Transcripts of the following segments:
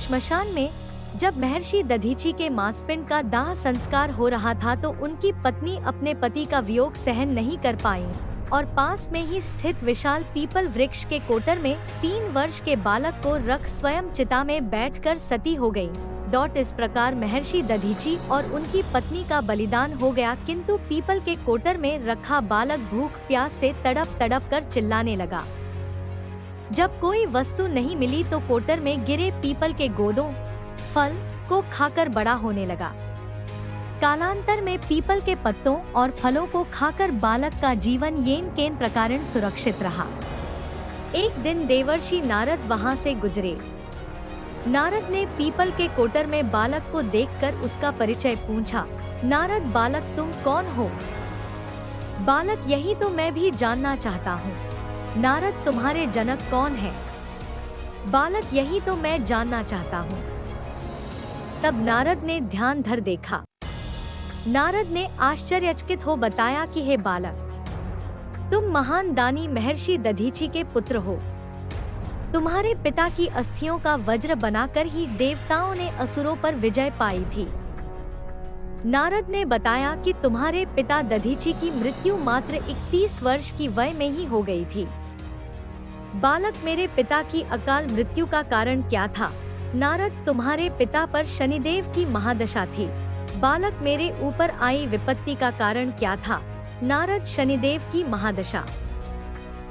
श्मशान में जब महर्षि दधीची के मांसपिंड का दाह संस्कार हो रहा था तो उनकी पत्नी अपने पति का वियोग सहन नहीं कर पाई और पास में ही स्थित विशाल पीपल वृक्ष के कोटर में 3 वर्ष के बालक को रख स्वयं चिता में बैठकर सती हो गई। इस प्रकार महर्षि दधीची और उनकी पत्नी का बलिदान हो गया, किंतु पीपल के कोटर में रखा बालक भूख प्यास से तड़प तड़प कर चिल्लाने लगा। जब कोई वस्तु नहीं मिली तो कोटर में गिरे पीपल के गोदों फल को खाकर बड़ा होने लगा। कालांतर में पीपल के पत्तों और फलों को खाकर बालक का जीवन येन केन प्रकारेण सुरक्षित रहा। एक दिन देवर्षि नारद वहां से गुजरे। नारद ने पीपल के कोटर में बालक को देखकर उसका परिचय पूछा। नारद, बालक तुम कौन हो? बालक, यही तो मैं भी जानना चाहता हूँ। नारद, तुम्हारे जनक कौन है? बालक, यही तो मैं जानना चाहता हूँ। तब नारद ने ध्यान धर देखा। नारद ने आश्चर्यचकित हो बताया कि हे बालक, तुम महान दानी महर्षि दधीची के पुत्र हो। तुम्हारे पिता की अस्थियों का वज्र बनाकर ही देवताओं ने असुरों पर विजय पाई थी। नारद ने बताया कि तुम्हारे पिता दधीची की मृत्यु मात्र 31 वर्ष की वय में ही हो गई थी। बालक, मेरे पिता की अकाल मृत्यु का कारण क्या था? नारद, तुम्हारे पिता पर शनिदेव की महादशा थी। बालक, मेरे ऊपर आई विपत्ति का कारण क्या था? नारद, शनिदेव की महादशा।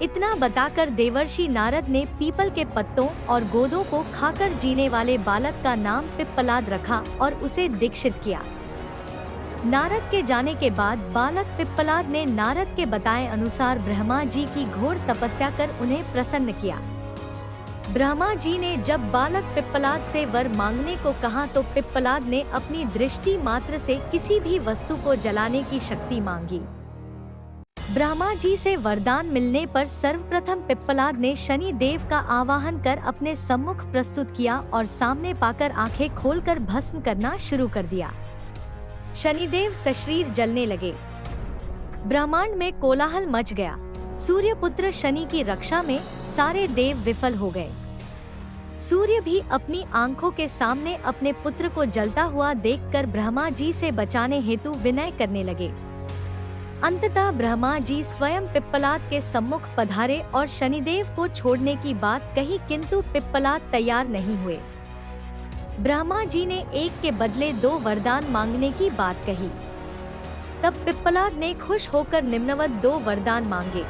इतना बताकर देवर्षि नारद ने पीपल के पत्तों और गोदों को खाकर जीने वाले बालक का नाम पिप्पलाद रखा और उसे दीक्षित किया। नारद के जाने के बाद बालक पिप्पलाद ने नारद के बताए अनुसार ब्रह्मा जी की घोर तपस्या कर उन्हें प्रसन्न किया। ब्रह्मा जी ने जब बालक पिप्पलाद से वर मांगने को कहा तो पिप्पलाद ने अपनी दृष्टि मात्र से किसी भी वस्तु को जलाने की शक्ति मांगी। ब्रह्मा जी से वरदान मिलने पर सर्वप्रथम पिप्पलाद ने शनि देव का आवाहन कर अपने सम्मुख प्रस्तुत किया और सामने पाकर आंखें खोलकर भस्म करना शुरू कर दिया। शनिदेव सशरीर जलने लगे। ब्रह्मांड में कोलाहल मच गया। सूर्यपुत्र शनि की रक्षा में सारे देव विफल हो गए। सूर्य भी अपनी आंखों के सामने अपने पुत्र को जलता हुआ देखकर ब्रह्मा जी से बचाने हेतु विनय करने लगे। अंततः ब्रह्मा जी स्वयं पिप्पलाद के सम्मुख पधारे और शनिदेव को छोड़ने की बात कही, किंतु पिप्पलाद तैयार नहीं हुए। ब्रह्मा जी ने एक के बदले 2 वरदान मांगने की बात कही। तब पिप्पलाद ने खुश होकर निम्नवत 2 वरदान मांगे।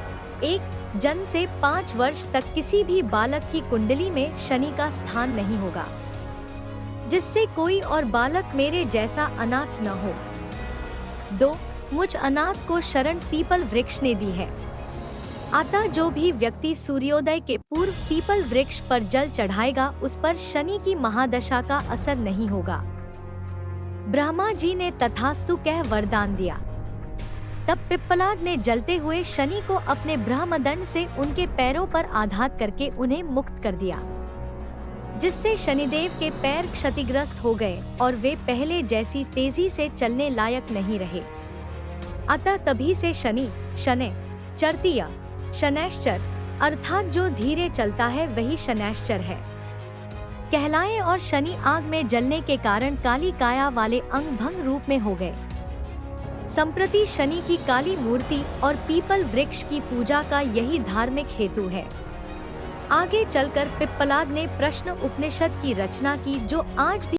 1, जन्म से 5 वर्ष तक किसी भी बालक की कुंडली में शनि का स्थान नहीं होगा, जिससे कोई और बालक मेरे जैसा अनाथ न हो। 2, मुझ अनाथ को शरण पीपल वृक्ष ने दी है। अतः जो भी व्यक्ति सूर्योदय के पूर्व पीपल वृक्ष पर जल चढ़ाएगा उस पर शनि की महादशा का असर नहीं होगा। ब्रह्मा जी ने तथास्तु कह वरदान दिया। तब पिप्पलाद ने जलते हुए शनि को अपने ब्रह्मदंड से उनके पैरों पर आघात करके उन्हें मुक्त कर दिया, जिससे शनिदेव के पैर क्षतिग्रस्त हो गए और वे पहले जैसी तेजी से चलने लायक नहीं रहे। अतः तभी से शनि, शनै, चर्तीय, शनैश्चर अर्थात जो धीरे चलता है वही शनैश्चर है कहलाए और शनि आग में जलने के कारण काली काया वाले अंग भंग रूप में हो गए। संप्रति शनि की काली मूर्ति और पीपल वृक्ष की पूजा का यही धार्मिक हेतु है। आगे चलकर पिप्पलाद ने प्रश्न उपनिषद की रचना की, जो आज भी